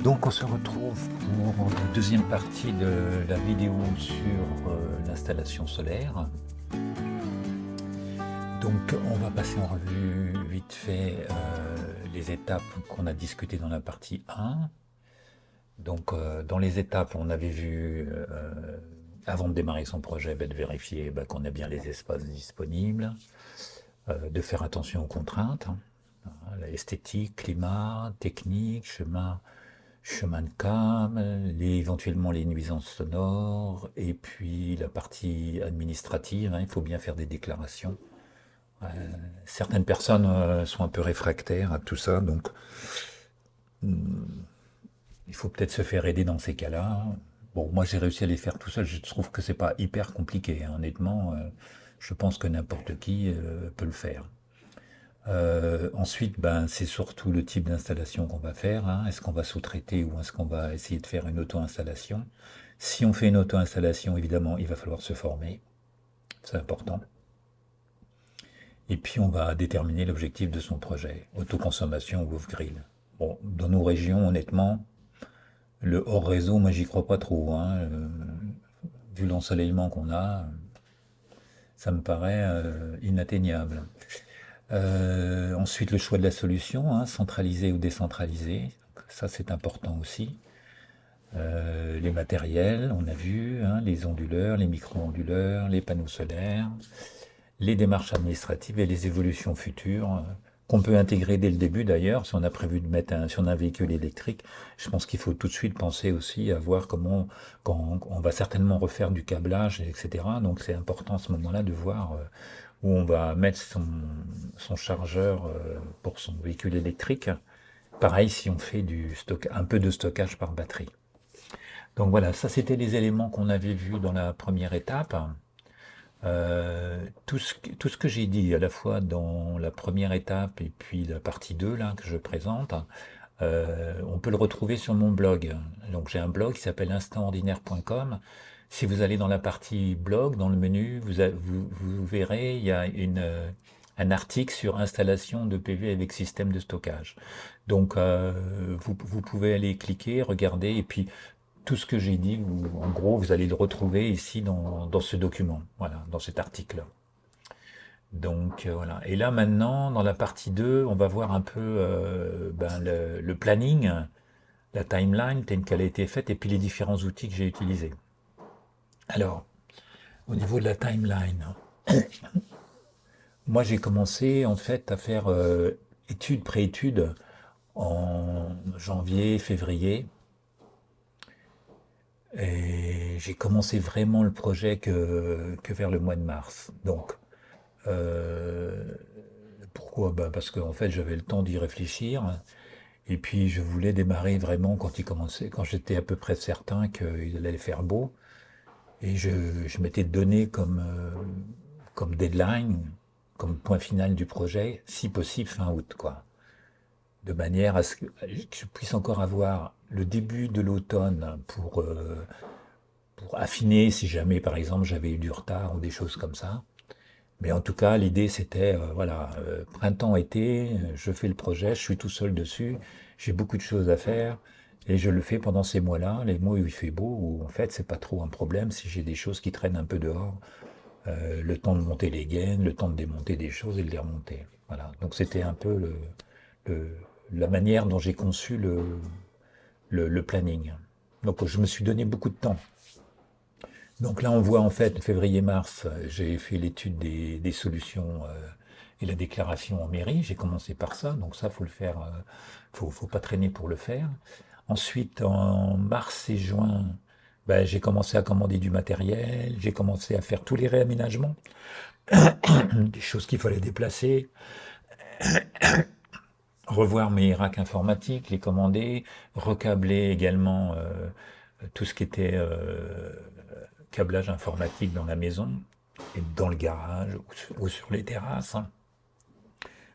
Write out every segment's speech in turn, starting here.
Donc on se retrouve pour la deuxième partie de la vidéo sur l'installation solaire. Donc on va passer en revue vite fait les étapes qu'on a discutées dans la partie 1. Donc dans les étapes, on avait vu, avant de démarrer son projet, de vérifier qu'on a bien les espaces disponibles, de faire attention aux contraintes, esthétique, climat, technique, chemin de cam, éventuellement les nuisances sonores, et puis la partie administrative, il faut bien faire des déclarations. Certaines personnes sont un peu réfractaires à tout ça, donc il faut peut-être se faire aider dans ces cas-là. Bon, moi j'ai réussi à les faire tout seul, je trouve que c'est pas hyper compliqué, hein. Honnêtement, je pense que n'importe qui peut le faire. Ensuite, c'est surtout le type d'installation qu'on va faire, hein. Est-ce qu'on va sous-traiter ou est-ce qu'on va essayer de faire une auto-installation? Si on fait une auto-installation, évidemment, il va falloir se former, c'est important. Et puis on va déterminer l'objectif de son projet, autoconsommation ou off-grid. Bon, dans nos régions, honnêtement, le hors réseau, moi j'y crois pas trop, hein. Vu l'ensoleillement qu'on a, ça me paraît inatteignable. Ensuite, le choix de la solution, hein, centralisée ou décentralisée, ça c'est important aussi. Les matériels, on a vu, hein, les onduleurs, les micro-onduleurs, les panneaux solaires, les démarches administratives et les évolutions futures qu'on peut intégrer dès le début d'ailleurs. Si on a prévu de mettre si on a un véhicule électrique, je pense qu'il faut tout de suite penser aussi à voir comment, quand on va certainement refaire du câblage, etc. Donc c'est important à ce moment-là de voir où on va mettre son chargeur pour son véhicule électrique. Pareil si on fait un peu de stockage par batterie. Donc voilà, ça c'était les éléments qu'on avait vus dans la première étape. Tout ce que j'ai dit à la fois dans la première étape et puis la partie 2 là, que je présente, on peut le retrouver sur mon blog. Donc j'ai un blog qui s'appelle instantordinaire.com. Si vous allez dans la partie blog, dans le menu, vous verrez, il y a un article sur installation de PV avec système de stockage. Donc vous pouvez aller cliquer, regarder, et puis tout ce que j'ai dit, en gros, vous allez le retrouver ici dans ce document, voilà, dans cet article. Donc voilà. Et là maintenant, dans la partie 2, on va voir un peu le planning, la timeline telle qu'elle a été faite, et puis les différents outils que j'ai utilisés. Alors, au niveau de la timeline, moi j'ai commencé en fait à faire pré-études en janvier, février. Et j'ai commencé vraiment le projet que vers le mois de mars. Donc, euh, pourquoi? Parce qu'en fait, j'avais le temps d'y réfléchir. Et puis, je voulais démarrer vraiment quand il commençait, quand j'étais à peu près certain qu'il allait faire beau. Et je m'étais donné comme deadline, comme point final du projet, si possible fin août, quoi. De manière à ce que je puisse encore avoir le début de l'automne pour affiner si jamais, par exemple, j'avais eu du retard ou des choses comme ça. Mais en tout cas, l'idée, c'était, voilà, printemps-été, je fais le projet, je suis tout seul dessus, j'ai beaucoup de choses à faire, et je le fais pendant ces mois-là, les mois où il fait beau, où en fait, c'est pas trop un problème si j'ai des choses qui traînent un peu dehors, le temps de monter les gaines, le temps de démonter des choses et de les remonter. Voilà. Donc c'était un peu le- la manière dont j'ai conçu le planning. Donc je me suis donné beaucoup de temps. Donc là, on voit en fait, février-mars, j'ai fait l'étude des solutions et la déclaration en mairie. J'ai commencé par ça, donc ça, faut le faire, faut pas traîner pour le faire. Ensuite, en mars et juin, j'ai commencé à commander du matériel, j'ai commencé à faire tous les réaménagements, des choses qu'il fallait déplacer, revoir mes racks informatiques, les commander, recabler également tout ce qui était câblage informatique dans la maison, et dans le garage ou sur les terrasses.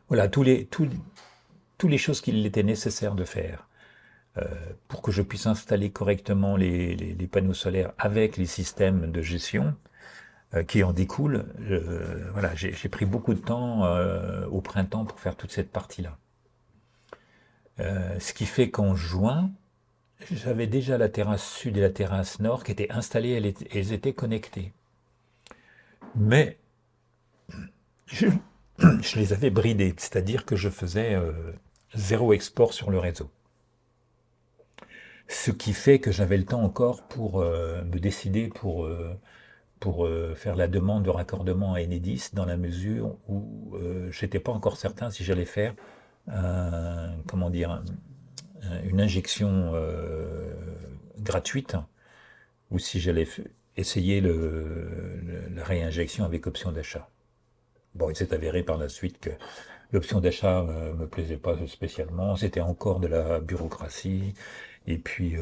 Voilà, tous les choses qu'il était nécessaire de faire pour que je puisse installer correctement les panneaux solaires avec les systèmes de gestion qui en découlent. Voilà, j'ai pris beaucoup de temps au printemps pour faire toute cette partie-là. Ce qui fait qu'en juin, j'avais déjà la terrasse sud et la terrasse nord qui étaient installées, elles étaient connectées. Mais je, je les avais bridées, c'est-à-dire que je faisais zéro export sur le réseau. Ce qui fait que j'avais le temps encore pour me décider pour faire la demande de raccordement à Enedis dans la mesure où j'étais pas encore certain si j'allais faire comment dire, une injection gratuite ou si j'allais essayer la réinjection avec option d'achat. Bon, il s'est avéré par la suite que l'option d'achat me plaisait pas spécialement, c'était encore de la bureaucratie, et puis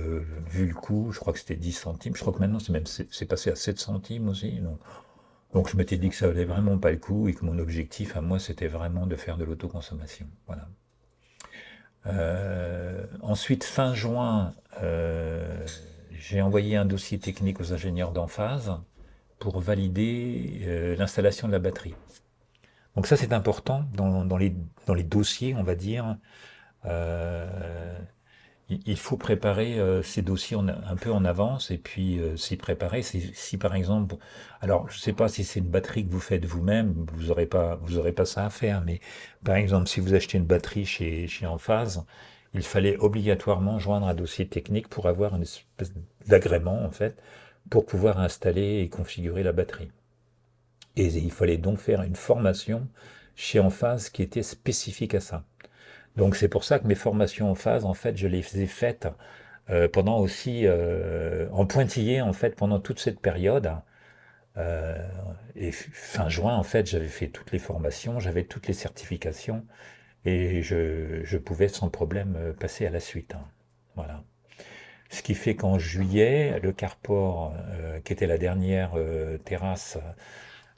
vu le coût, je crois que c'était 10 centimes, je crois que maintenant c'est passé à 7 centimes aussi, donc je m'étais dit que ça valait vraiment pas le coup et que mon objectif à moi c'était vraiment de faire de l'autoconsommation. Voilà. Ensuite, fin juin, j'ai envoyé un dossier technique aux ingénieurs d'Emphase pour valider l'installation de la batterie. Donc ça c'est important dans les dossiers, on va dire. Euh, il faut préparer ces dossiers un peu en avance et puis s'y préparer. Si par exemple, alors je ne sais pas si c'est une batterie que vous faites vous-même, vous aurez pas ça à faire, mais par exemple si vous achetez une batterie chez Enphase, il fallait obligatoirement joindre un dossier technique pour avoir une espèce d'agrément en fait, pour pouvoir installer et configurer la batterie. Et il fallait donc faire une formation chez Enphase qui était spécifique à ça. Donc c'est pour ça que mes formations en phase, en fait, je les ai faites pendant aussi en pointillé en fait pendant toute cette période. Euh, et fin juin, en fait, j'avais fait toutes les formations, j'avais toutes les certifications et je pouvais sans problème passer à la suite, hein. Voilà. Ce qui fait qu'en juillet, le carport, qui était la dernière terrasse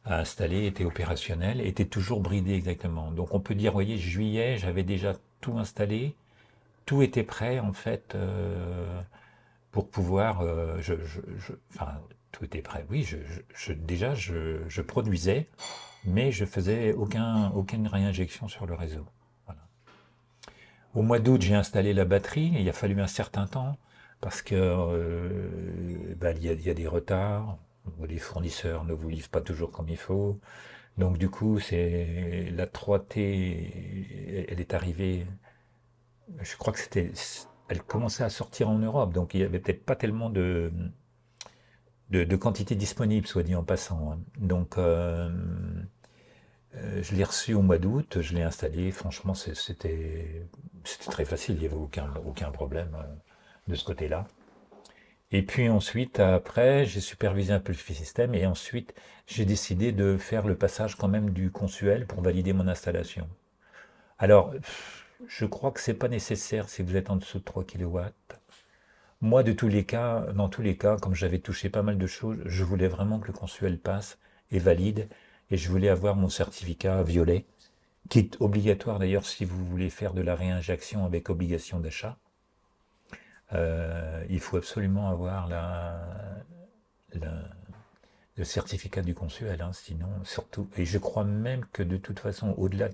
à installer, était opérationnel, était toujours bridé exactement. Donc on peut dire, vous voyez, juillet, j'avais déjà tout installé, tout était prêt en fait pour pouvoir. Enfin, tout était prêt. Oui, déjà je produisais, mais je faisais aucune réinjection sur le réseau. Voilà. Au mois d'août, j'ai installé la batterie. Et il a fallu un certain temps parce que ben, il y a des retards. Les fournisseurs ne vous livrent pas toujours comme il faut. Donc du coup, c'est la 3T, elle est arrivée. Je crois que elle commençait à sortir en Europe, donc il y avait peut-être pas tellement de quantité disponible, soit dit en passant, hein. Donc, je l'ai reçu au mois d'août, je l'ai installé. Franchement, c'était très facile, il n'y avait aucun problème de ce côté-là. Et puis ensuite, après, j'ai supervisé un peu le système et ensuite, j'ai décidé de faire le passage quand même du Consuel pour valider mon installation. Alors, je crois que c'est pas nécessaire si vous êtes en dessous de 3 kilowatts. Moi, dans tous les cas, comme j'avais touché pas mal de choses, je voulais vraiment que le Consuel passe et valide, et je voulais avoir mon certificat violet, qui est obligatoire d'ailleurs si vous voulez faire de la réinjection avec obligation d'achat. Il faut absolument avoir la- le certificat du Consuel, hein, sinon, surtout, et je crois même que de toute façon, au-delà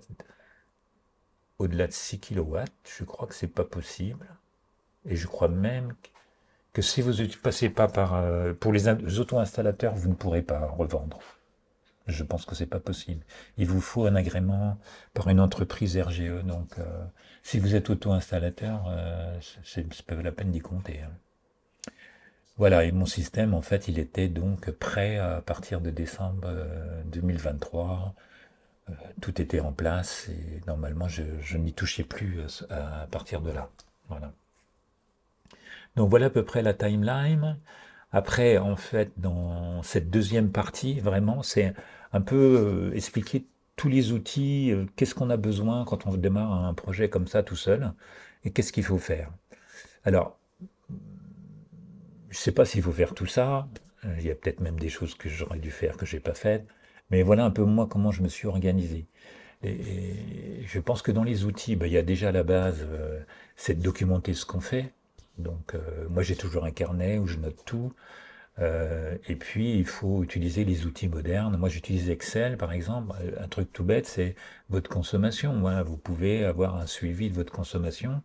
de 6 kilowatts, je crois que c'est pas possible. Et je crois même que si vous ne passez pas par... pour les auto-installateurs, vous ne pourrez pas revendre. Je pense que c'est pas possible. Il vous faut un agrément par une entreprise RGE. Donc, si vous êtes auto-installateur, c'est pas la peine d'y compter, hein. Voilà, et mon système, en fait, il était donc prêt à partir de décembre 2023. Tout était en place et normalement, je n'y touchais plus à partir de là. Voilà. Donc voilà à peu près la timeline. Après, en fait, dans cette deuxième partie, vraiment, c'est un peu expliquer tous les outils, qu'est-ce qu'on a besoin quand on démarre un projet comme ça tout seul, et qu'est-ce qu'il faut faire. Alors, je ne sais pas s'il faut faire tout ça, il y a peut-être même des choses que j'aurais dû faire que j'ai pas faites, mais voilà un peu moi comment je me suis organisé. Et je pense que dans les outils, ben, il y a déjà la base, c'est de documenter ce qu'on fait. Donc, moi j'ai toujours un carnet où je note tout. Et puis, il faut utiliser les outils modernes. Moi, j'utilise Excel, par exemple. Un truc tout bête, c'est votre consommation. Voilà, vous pouvez avoir un suivi de votre consommation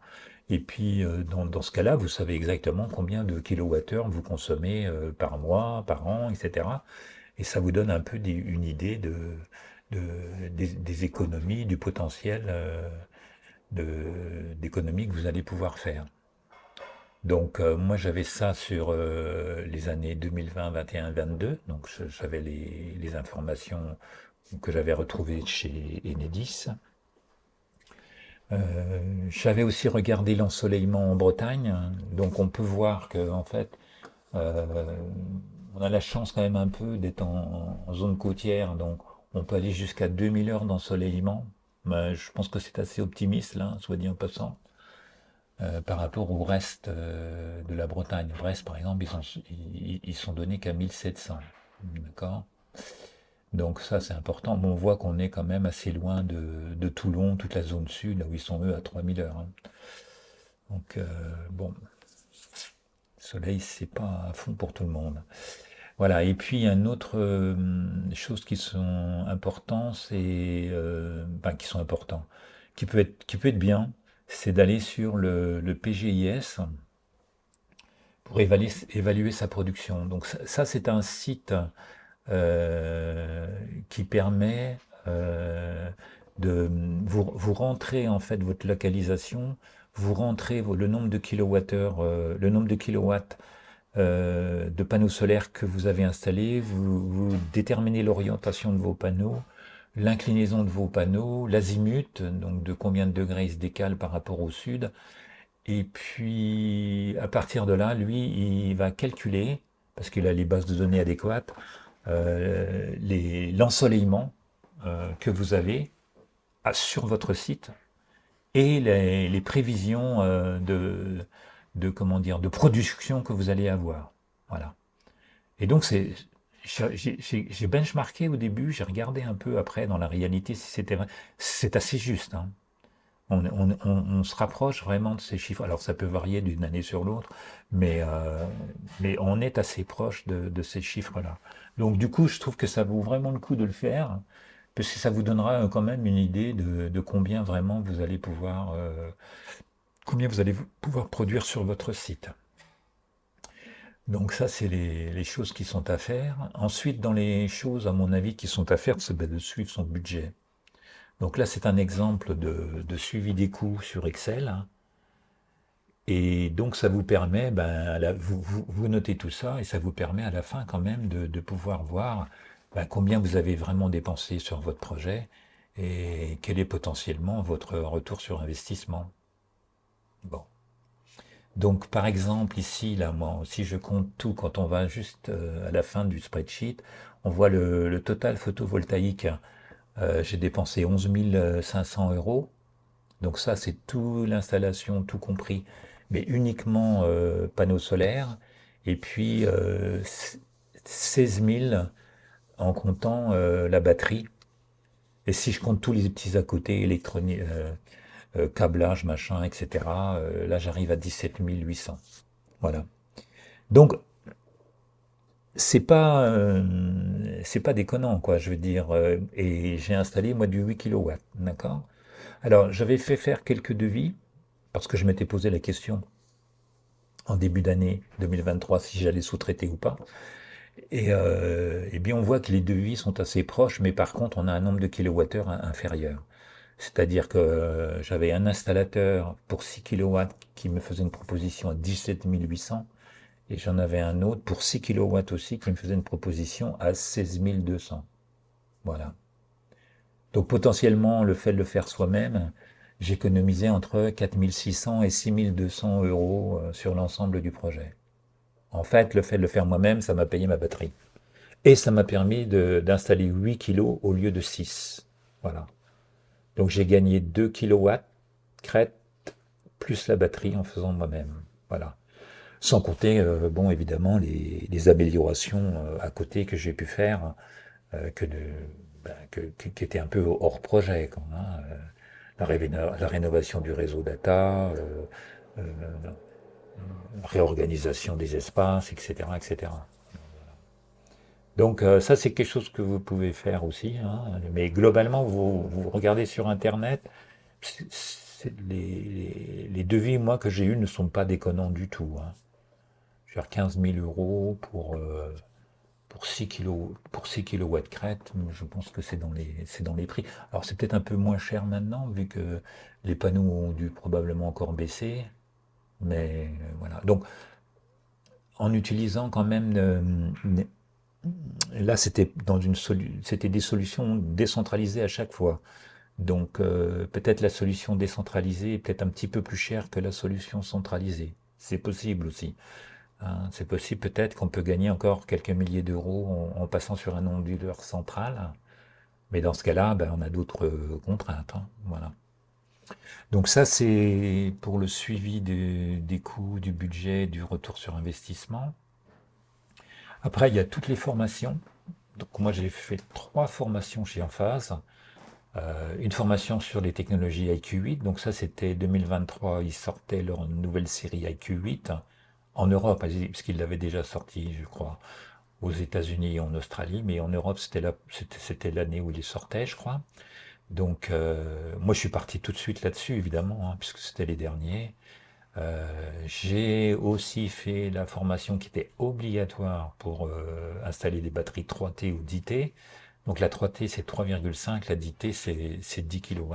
Et puis, dans ce cas-là, vous savez exactement combien de kilowattheures vous consommez par mois, par an, etc. Et ça vous donne un peu une idée des économies, du potentiel d'économies que vous allez pouvoir faire. Donc, moi, j'avais ça sur les années 2020, 21, 22. Donc, j'avais les informations que j'avais retrouvées chez Enedis. J'avais aussi regardé l'ensoleillement en Bretagne. Donc, on peut voir que, en fait, euh, on a la chance quand même un peu d'être en zone côtière. Donc, on peut aller jusqu'à 2000 heures d'ensoleillement. Mais je pense que c'est assez optimiste, là, soit dit en passant. Par rapport au reste de la Bretagne. Brest, par exemple, ils sont donnés qu'à 1700. D'accord? Donc ça, c'est important. Bon, on voit qu'on est quand même assez loin de Toulon, toute la zone sud, là où ils sont eux à 3000 heures. Hein. Donc, bon, le soleil, c'est pas à fond pour tout le monde. Voilà, et puis une autre chose qui sont importants, enfin, qui sont importants, qui peut être bien, c'est d'aller sur le PGIS pour évaluer sa production. Donc ça, c'est un site qui permet euh, de vous rentrez en fait votre localisation, vous rentrez le nombre de kilowattheures, le nombre de kilowatts de panneaux solaires que vous avez installés, vous déterminez l'orientation de vos panneaux, l'inclinaison de vos panneaux, l'azimut, donc de combien de degrés ils se décalent par rapport au sud, et puis, à partir de là, lui, il va calculer, parce qu'il a les bases de données adéquates, l'ensoleillement que vous avez sur votre site et les prévisions comment dire, de production que vous allez avoir. Voilà. Et donc, j'ai benchmarké au début, j'ai regardé un peu après dans la réalité si c'était vrai. C'est assez juste, hein. On se rapproche vraiment de ces chiffres. Alors ça peut varier d'une année sur l'autre, mais on est assez proche de ces chiffres-là. Donc du coup, je trouve que ça vaut vraiment le coup de le faire, parce que ça vous donnera quand même une idée de combien vraiment combien vous allez pouvoir produire sur votre site. Donc ça, c'est les choses qui sont à faire. Ensuite, dans les choses, à mon avis, qui sont à faire, c'est de suivre son budget. Donc là, c'est un exemple de suivi des coûts sur Excel, hein. Et donc, ça vous permet, vous notez tout ça et ça vous permet à la fin quand même de pouvoir voir combien vous avez vraiment dépensé sur votre projet et quel est potentiellement votre retour sur investissement. Bon. Donc, par exemple, ici, là, moi, si je compte tout, quand on va juste à la fin du spreadsheet, on voit le total photovoltaïque. J'ai dépensé 11 500 euros. Donc ça, c'est tout l'installation, tout compris, mais uniquement panneaux solaires. Et puis 16 000 en comptant la batterie. Et si je compte tous les petits à côté, électronique, câblage, machin, etc., là j'arrive à 17 800. Voilà. Donc c'est pas déconnant, quoi, je veux dire. Et j'ai installé moi du 8 kilowatts, d'accord? Alors j'avais fait faire quelques devis parce que je m'étais posé la question en début d'année 2023 si j'allais sous-traiter ou pas. Et bien on voit que les devis sont assez proches, mais par contre on a un nombre de kilowattheures inférieur. C'est-à-dire que j'avais un installateur pour 6 kilowatts qui me faisait une proposition à 17 800 et j'en avais un autre pour 6 kilowatts aussi qui me faisait une proposition à 16 200. Voilà. Donc potentiellement, le fait de le faire soi-même, j'économisais entre 4600 et 6200 euros sur l'ensemble du projet. En fait, le fait de le faire moi-même, ça m'a payé ma batterie. Et ça m'a permis d'installer 8 kilos au lieu de 6. Voilà. Donc j'ai gagné 2 kilowatts crête plus la batterie en faisant moi-même. Voilà. Sans compter, bon, évidemment, les améliorations à côté que j'ai pu faire, que de, qui étaient un peu hors projet, quoi, hein. La rénovation du réseau data, euh, réorganisation des espaces, etc., etc. Donc ça, c'est quelque chose que vous pouvez faire aussi, hein. Mais globalement, vous regardez sur Internet, les devis, moi, que j'ai eus ne sont pas déconnants du tout, hein. Je veux dire, 15 000 euros pour 6 kilos, pour 6 kilowatts crête, je pense que c'est dans les prix. Alors c'est peut-être un peu moins cher maintenant, vu que les panneaux ont dû probablement encore baisser, mais voilà. Donc en utilisant quand même, là c'était c'était des solutions décentralisées à chaque fois. Donc peut-être la solution décentralisée est peut-être un petit peu plus chère que la solution centralisée. C'est possible aussi, hein. C'est possible peut-être qu'on peut gagner encore quelques milliers d'euros en passant sur un onduleur central. Mais dans ce cas-là, ben, on a d'autres contraintes, hein. Voilà. Donc ça, c'est pour le suivi des coûts, du budget, du retour sur investissement. Après, il y a toutes les formations. Donc moi, j'ai fait 3 formations chez Emphase. Une formation sur les technologies IQ8. Donc ça, c'était 2023. Ils sortaient leur nouvelle série IQ8 en Europe, parce qu'ils l'avaient déjà sorti, je crois, aux États-Unis et en Australie. Mais en Europe, c'était l'année où il sortait, je crois. Donc, moi, je suis parti tout de suite là-dessus, évidemment, hein, puisque c'était les derniers. J'ai aussi fait la formation qui était obligatoire pour installer des batteries 3T ou 10T. Donc la 3T c'est 3,5, la 10T c'est 10 kW.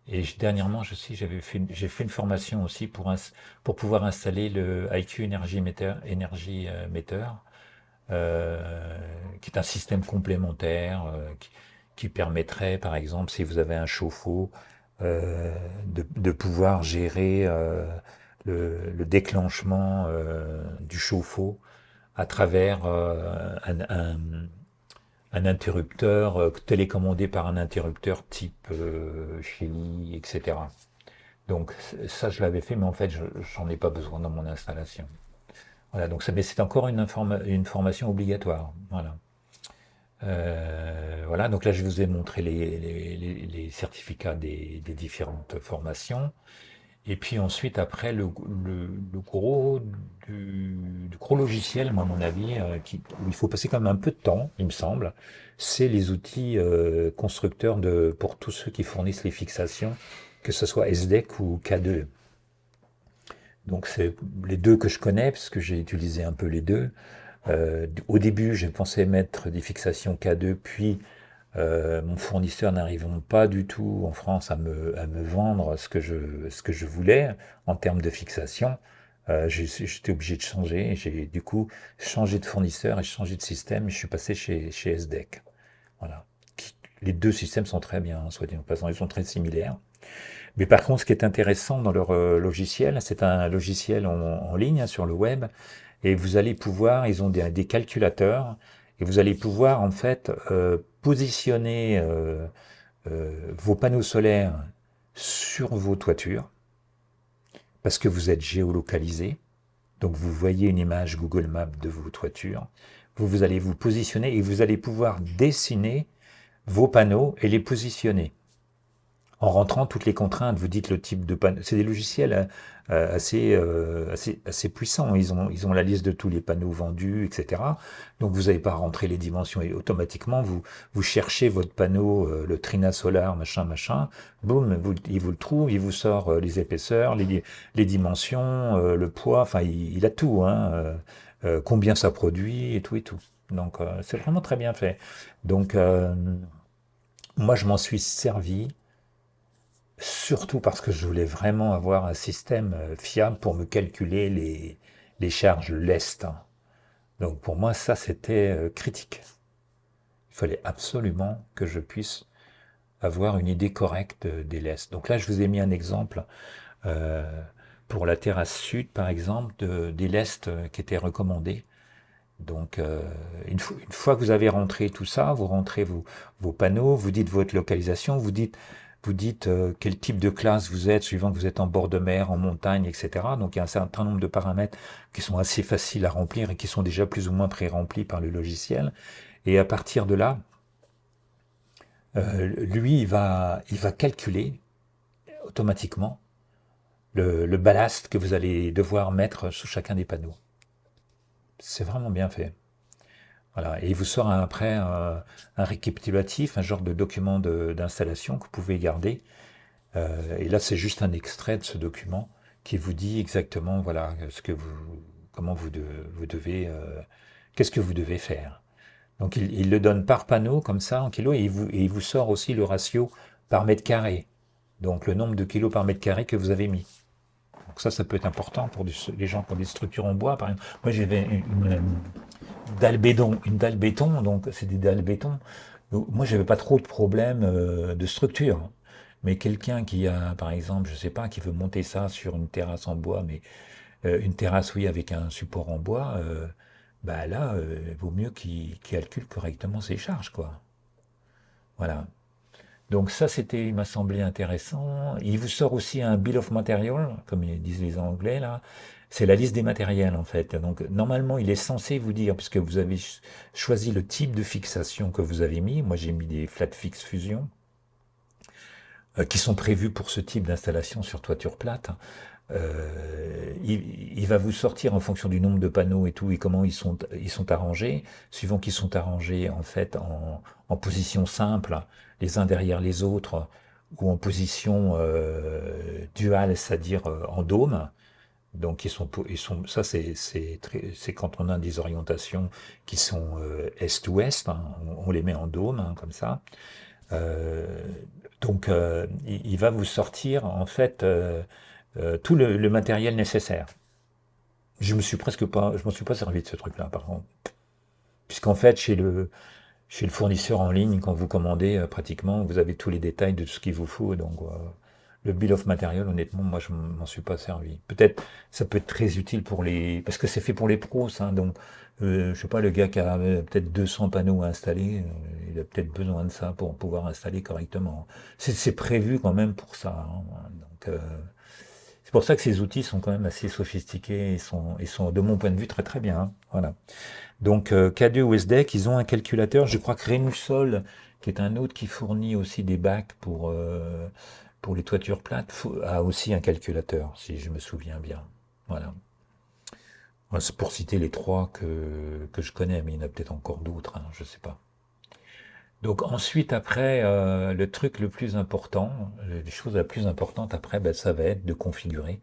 Et dernièrement, j'ai fait une formation aussi pour pouvoir installer le IQ Energy Meter, qui est un système complémentaire qui permettrait, par exemple, si vous avez un chauffe-eau, de pouvoir gérer le déclenchement du chauffe-eau à travers un interrupteur télécommandé par un interrupteur type Shelly, etc. Donc ça, je l'avais fait, mais en fait, j'en ai pas besoin dans mon installation. Voilà, donc mais c'est encore une formation obligatoire. Voilà. Voilà, donc là je vous ai montré les certificats des différentes formations. Et puis ensuite, après, le gros du gros logiciel, moi, à mon avis, où il faut passer quand même un peu de temps, il me semble, c'est les outils constructeurs pour tous ceux qui fournissent les fixations, que ce soit SDEC ou K2. Donc c'est les deux que je connais, parce que j'ai utilisé un peu les deux. Au début, j'ai pensé mettre des fixations K2, puis mon fournisseur n'arrivant pas du tout en France à me vendre ce que je voulais en termes de fixation, j'étais obligé de changer. J'ai du coup changé de fournisseur et changé de système. Et je suis passé chez SDEC. Voilà. Les deux systèmes sont très bien, soit dit en passant, ils sont très similaires. Mais par contre, ce qui est intéressant dans leur logiciel, c'est un logiciel en ligne, hein, sur le web, et vous allez pouvoir, ils ont des calculateurs, et vous allez pouvoir en fait positionner vos panneaux solaires sur vos toitures, parce que vous êtes géolocalisé. Donc vous voyez une image Google Maps de vos toitures. Vous allez vous positionner et vous allez pouvoir dessiner vos panneaux et les positionner en rentrant toutes les contraintes. Vous dites le type de panneau. C'est des logiciels assez puissants. Ils ont la liste de tous les panneaux vendus, etc. Donc vous n'avez pas à rentrer les dimensions et automatiquement vous cherchez votre panneau, le Trina Solar, machin, boum, il vous le trouve, il vous sort les épaisseurs, les dimensions, le poids, enfin il a tout, hein, combien ça produit et tout et tout. Donc c'est vraiment très bien fait. Donc moi je m'en suis servi surtout parce que je voulais vraiment avoir un système fiable pour me calculer les charges lestes, hein. Donc pour moi, ça, c'était critique. Il fallait absolument que je puisse avoir une idée correcte des lestes. Donc là, je vous ai mis un exemple euh, pour la terrasse sud, par exemple, des lestes qui étaient recommandées. Donc, une fois que vous avez rentré tout ça, vous rentrez vos panneaux, vous dites votre localisation, vous dites quel type de classe vous êtes, suivant que vous êtes en bord de mer, en montagne, etc. Donc, il y a un certain nombre de paramètres qui sont assez faciles à remplir et qui sont déjà plus ou moins pré-remplis par le logiciel. Et à partir de là, lui, il va calculer automatiquement le ballast que vous allez devoir mettre sous chacun des panneaux. C'est vraiment bien fait. Voilà. Et il vous sort après un récapitulatif, un genre de document d'installation que vous pouvez garder Et là, c'est juste un extrait de ce document qui vous dit exactement, voilà, comment vous devez, qu'est-ce que vous devez faire. Donc, il le donne par panneau, comme ça, en kilos, et il vous sort aussi le ratio par mètre carré. Donc, le nombre de kilos par mètre carré que vous avez mis. Donc ça peut être important pour les gens qui ont des structures en bois, par exemple. Moi, j'avais une dalle béton, donc c'est des dalles béton. Donc, moi, j'avais pas trop de problèmes de structure. Mais quelqu'un qui a, par exemple, je sais pas, qui veut monter ça sur une terrasse en bois, mais une terrasse, oui, avec un support en bois, bah là, il vaut mieux qu'il calcule correctement ses charges, quoi. Voilà. Donc ça, il m'a semblé intéressant. Il vous sort aussi un bill of material, comme ils disent les Anglais là. C'est la liste des matériels en fait. Donc normalement, il est censé vous dire, puisque vous avez choisi le type de fixation que vous avez mis. Moi, j'ai mis des flat fix fusion qui sont prévus pour ce type d'installation sur toiture plate. Il va vous sortir en fonction du nombre de panneaux et tout et comment ils sont arrangés, suivant qu'ils sont arrangés en fait en position simple, les uns derrière les autres, ou en position duale, c'est-à-dire en dôme. Donc ça c'est quand on a des orientations qui sont est-ouest, hein, on les met en dôme hein, comme ça. Euh, donc il va vous sortir en fait tout le matériel nécessaire. Je m'en suis pas servi de ce truc-là, par contre. Puisqu'en fait, chez le fournisseur en ligne, quand vous commandez, pratiquement, vous avez tous les détails de tout ce qu'il vous faut. Donc, le bill of material, honnêtement, moi, je m'en suis pas servi. Peut-être, ça peut être très utile parce que c'est fait pour les pros, ça. Donc, je sais pas, le gars qui a peut-être 200 panneaux à installer, il a peut-être besoin de ça pour pouvoir installer correctement. C'est prévu quand même pour ça, hein. Donc, c'est pour ça que ces outils sont quand même assez sophistiqués et sont de mon point de vue, très très bien, hein. Voilà. Donc K2 ou SDEC, ils ont un calculateur. Je crois que Renusol, qui est un autre qui fournit aussi des bacs pour les toitures plates, a aussi un calculateur, si je me souviens bien. Voilà. Voilà, c'est pour citer les trois que je connais, mais il y en a peut-être encore d'autres, hein, je ne sais pas. Donc ensuite, après, le truc le plus important, les choses la plus importante après, ben, ça va être de configurer.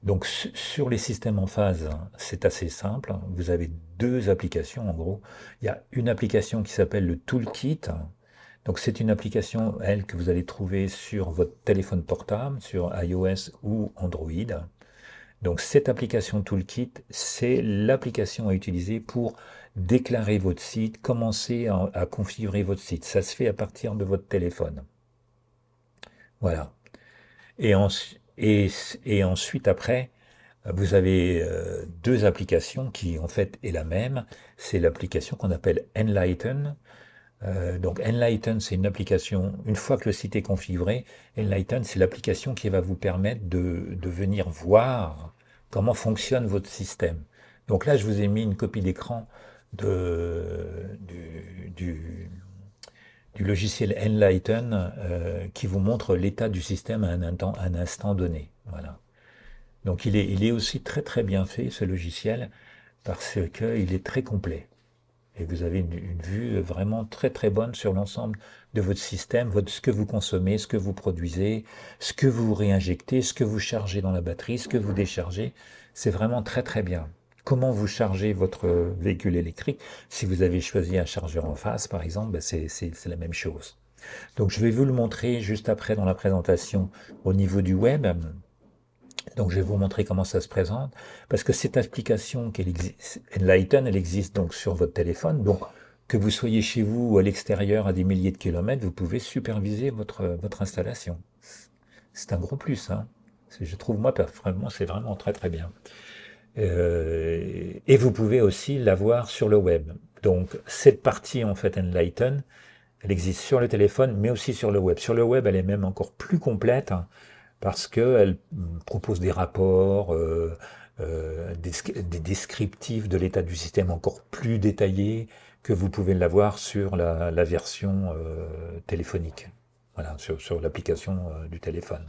Donc sur les systèmes en phase, c'est assez simple. Vous avez deux applications en gros. Il y a une application qui s'appelle le Toolkit. Donc c'est une application, elle, que vous allez trouver sur votre téléphone portable, sur iOS ou Android. Donc cette application Toolkit, c'est l'application à utiliser pour déclarer votre site, commencer à configurer votre site. Ça se fait à partir de votre téléphone. Voilà. Et ensuite, après, vous avez deux applications qui en fait est la même. C'est l'application qu'on appelle Enlighten. Donc Enlighten, c'est une application, une fois que le site est configuré, Enlighten, c'est l'application qui va vous permettre de venir voir comment fonctionne votre système. Donc là, je vous ai mis une copie d'écran du logiciel Enlighten qui vous montre l'état du système à un instant donné. Voilà. Donc il est aussi très très bien fait ce logiciel parce qu'il est très complet. Et vous avez une vue vraiment très très bonne sur l'ensemble de votre système, ce que vous consommez, ce que vous produisez, ce que vous réinjectez, ce que vous chargez dans la batterie, ce que vous déchargez. C'est vraiment très très bien. Comment vous chargez votre véhicule électrique? Si vous avez choisi un chargeur en face, par exemple, ben c'est la même chose. Donc je vais vous le montrer juste après dans la présentation au niveau du web. Donc je vais vous montrer comment ça se présente, parce que cette application Enlighten, elle existe donc sur votre téléphone, donc que vous soyez chez vous ou à l'extérieur à des milliers de kilomètres, vous pouvez superviser votre installation. C'est un gros plus, hein. Je trouve, moi, personnellement, c'est vraiment très très bien. Et vous pouvez aussi l'avoir sur le web. Donc cette partie, en fait, Enlighten, elle existe sur le téléphone, mais aussi sur le web. Sur le web, elle est même encore plus complète, hein, parce qu'elle propose des rapports, des descriptifs de l'état du système encore plus détaillés que vous pouvez l'avoir sur la version téléphonique, voilà, sur l'application du téléphone.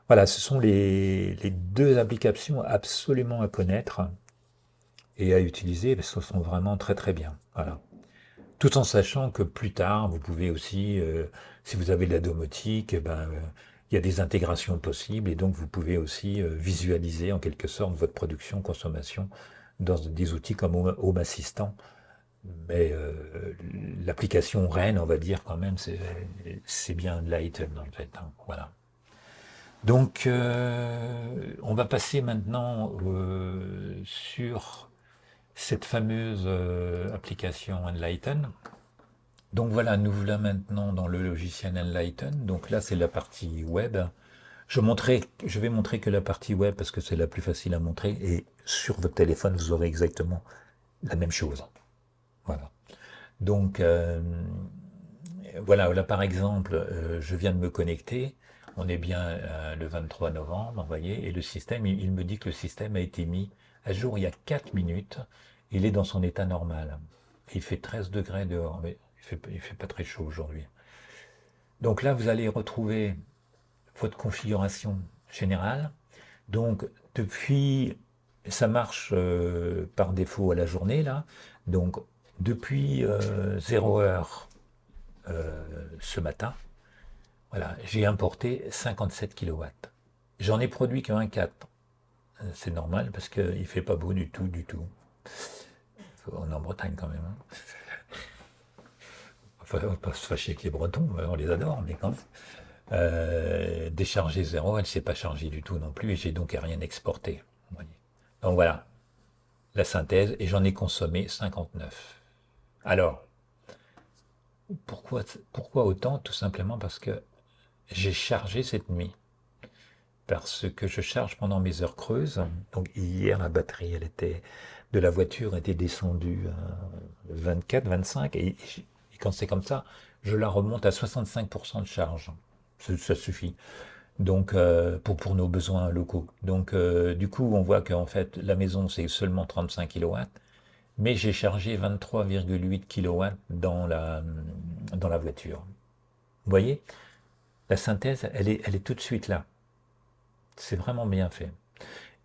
Voilà, ce sont les deux applications absolument à connaître et à utiliser, parce qu'elles sont vraiment très très bien. Voilà. Tout en sachant que plus tard, vous pouvez aussi, si vous avez de la domotique, il y a des intégrations possibles et donc vous pouvez aussi visualiser en quelque sorte votre production, consommation dans des outils comme Home Assistant. Mais l'application reine, on va dire quand même, c'est bien Lighten en fait, hein. Voilà. Donc, on va passer maintenant sur cette fameuse application Enlighten. Donc voilà, nous voilà maintenant dans le logiciel Enlighten. Donc là, c'est la partie web. Je vais montrer que la partie web parce que c'est la plus facile à montrer. Et sur votre téléphone, vous aurez exactement la même chose. Voilà. Donc voilà, là par exemple, je viens de me connecter. On est bien le 23 novembre, vous voyez, et le système, il me dit que le système a été mis à jour il y a 4 minutes. Il est dans son état normal. Il fait 13 degrés dehors, mais il fait pas très chaud aujourd'hui. Donc là, vous allez retrouver votre configuration générale. Donc depuis, ça marche par défaut à la journée là. Donc depuis 0 heure ce matin, voilà, j'ai importé 57 kilowatts. J'en ai produit qu'un 4. C'est normal parce qu'il ne fait pas beau du tout, du tout. On est en Bretagne quand même, hein. Enfin, on va pas se fâcher avec les Bretons, on les adore, mais quand même. Décharger 0, elle ne s'est pas chargée du tout non plus, et j'ai donc rien exporté. Donc voilà, la synthèse, et j'en ai consommé 59. Alors, pourquoi autant? Tout simplement parce que j'ai chargé cette nuit. Parce que je charge pendant mes heures creuses. Donc hier, la batterie de la voiture était descendue à 24, 25. Et quand c'est comme ça, je la remonte à 65% de charge. Ça suffit. Donc pour nos besoins locaux. Donc du coup, on voit qu'en fait, la maison, c'est seulement 35 kilowatts. Mais j'ai chargé 23,8 kilowatts dans la voiture. Vous voyez, la synthèse, elle est tout de suite là. C'est vraiment bien fait.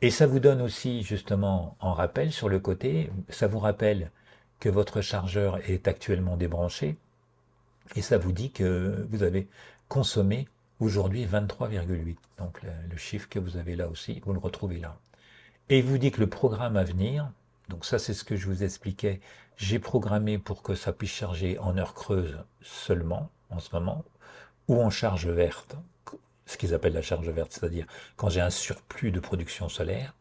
Et ça vous donne aussi, justement, en rappel sur le côté, ça vous rappelle que votre chargeur est actuellement débranché, et ça vous dit que vous avez consommé aujourd'hui 23,8. Donc le chiffre que vous avez là aussi, vous le retrouvez là. Et il vous dit que le programme à venir, donc ça c'est ce que je vous expliquais, j'ai programmé pour que ça puisse charger en heure creuse seulement, en ce moment, ou en charge verte, ce qu'ils appellent la charge verte, c'est-à-dire quand j'ai un surplus de production solaire.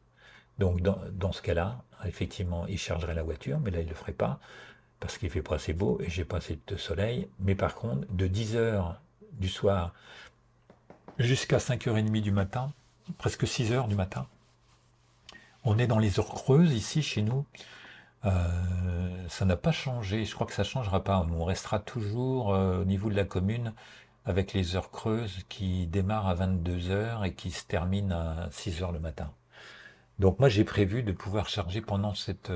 Donc dans ce cas-là, effectivement, il chargerait la voiture, mais là il ne le ferait pas, parce qu'il fait pas assez beau et j'ai pas assez de soleil. Mais par contre, de 10 heures du soir jusqu'à 5h30 du matin, presque 6 heures du matin, on est dans les heures creuses ici chez nous. Ça n'a pas changé, je crois que ça ne changera pas. On restera toujours au niveau de la commune avec les heures creuses qui démarrent à 22 heures et qui se terminent à 6 heures le matin. Donc moi j'ai prévu de pouvoir charger pendant cette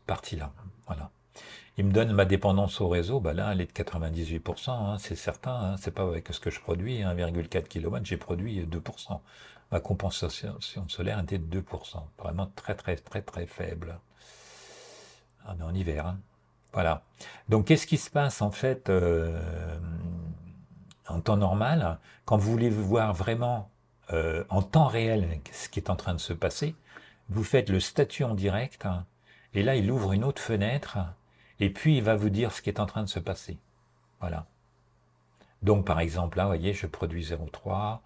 partie-là. Voilà. Il me donne ma dépendance au réseau, bah là elle est de 98%, hein, c'est certain, hein, c'est pas avec ce que je produis, 1,4 kW, j'ai produit 2%. Ma compensation solaire était de 2%, vraiment très très très très faible. On est en hiver, hein. Voilà. Donc qu'est-ce qui se passe en fait en temps normal, quand vous voulez voir vraiment en temps réel ce qui est en train de se passer, vous faites le statut en direct, hein, et là il ouvre une autre fenêtre, et puis il va vous dire ce qui est en train de se passer. Voilà. Donc par exemple là, vous voyez, je produis 0,3,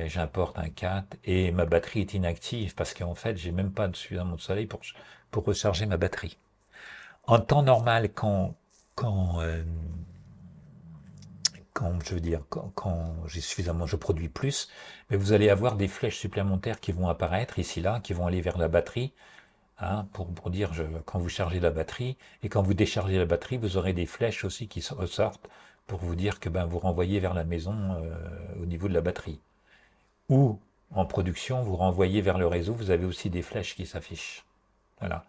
j'importe un 4, et ma batterie est inactive, parce qu'en fait, j'ai même pas suffisamment de soleil pour recharger ma batterie. En temps normal, je veux dire, quand j'ai suffisamment, je produis plus, mais vous allez avoir des flèches supplémentaires qui vont apparaître ici, là, qui vont aller vers la batterie, hein, pour dire quand vous chargez la batterie, et quand vous déchargez la batterie, vous aurez des flèches aussi qui ressortent pour vous dire que vous renvoyez vers la maison au niveau de la batterie. Ou en production, vous renvoyez vers le réseau, vous avez aussi des flèches qui s'affichent. Voilà.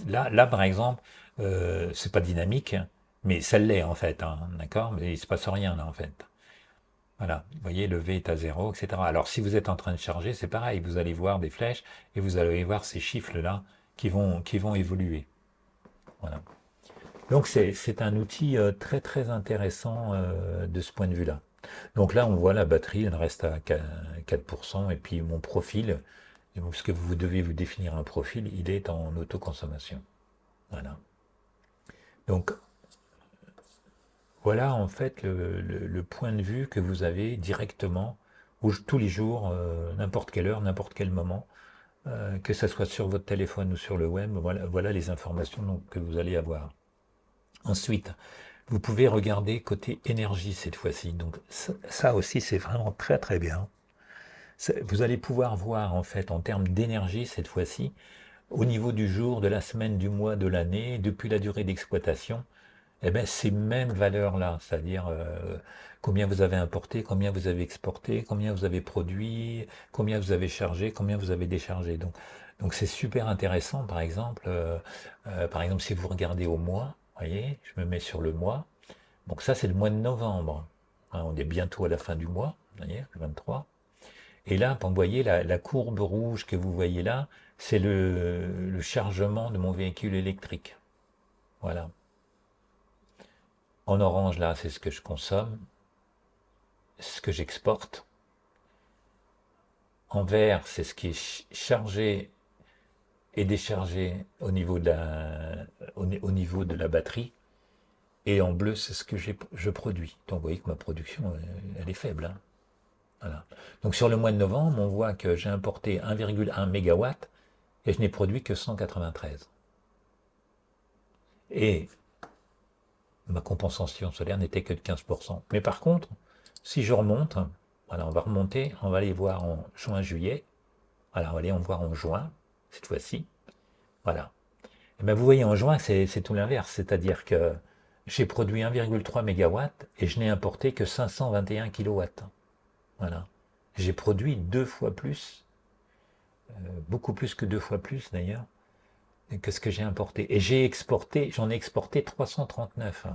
Là, par exemple, c'est pas dynamique, mais ça l'est en fait, hein, d'accord? Mais il se passe rien là en fait. Voilà, vous voyez, le V est à 0, etc. Alors si vous êtes en train de charger, c'est pareil, vous allez voir des flèches et vous allez voir ces chiffres-là qui vont évoluer. Voilà. Donc c'est un outil très très intéressant de ce point de vue-là. Donc là, on voit la batterie, elle reste à 4%, et puis mon profil, parce que vous devez vous définir un profil, il est en autoconsommation. Voilà. Donc voilà en fait le point de vue que vous avez directement, tous les jours, n'importe quelle heure, n'importe quel moment, que ce soit sur votre téléphone ou sur le web, voilà les informations donc, que vous allez avoir. Ensuite, vous pouvez regarder côté énergie cette fois-ci. Donc ça aussi, c'est vraiment très très bien. Vous allez pouvoir voir en fait en termes d'énergie cette fois-ci, au niveau du jour, de la semaine, du mois, de l'année, depuis la durée d'exploitation, eh bien, ces mêmes valeurs-là, c'est-à-dire combien vous avez importé, combien vous avez exporté, combien vous avez produit, combien vous avez chargé, combien vous avez déchargé. Donc c'est super intéressant, par exemple, si vous regardez au mois, voyez, je me mets sur le mois, donc ça c'est le mois de novembre. Hein, on est bientôt à la fin du mois, vous voyez, le 23. Et là, vous voyez la courbe rouge que vous voyez là, c'est le chargement de mon véhicule électrique. Voilà. En orange, là, c'est ce que je consomme, ce que j'exporte. En vert, c'est ce qui est chargé et déchargé au niveau au niveau de la batterie. Et en bleu, c'est ce que je produis. Donc vous voyez que ma production, elle est faible. Hein. Voilà. Donc sur le mois de novembre, on voit que j'ai importé 1,1 MW et je n'ai produit que 193. Et ma compensation solaire n'était que de 15%. Mais par contre, si je remonte, voilà, on va remonter, on va aller voir en juin, juillet. Voilà, on va aller en voir en juin, cette fois-ci. Voilà. Et bien vous voyez, en juin, c'est tout l'inverse. C'est-à-dire que j'ai produit 1,3 MW et je n'ai importé que 521 kW. Voilà. J'ai produit 2 fois plus, beaucoup plus que 2 fois plus d'ailleurs, que ce que j'ai importé. Et j'en ai exporté 339.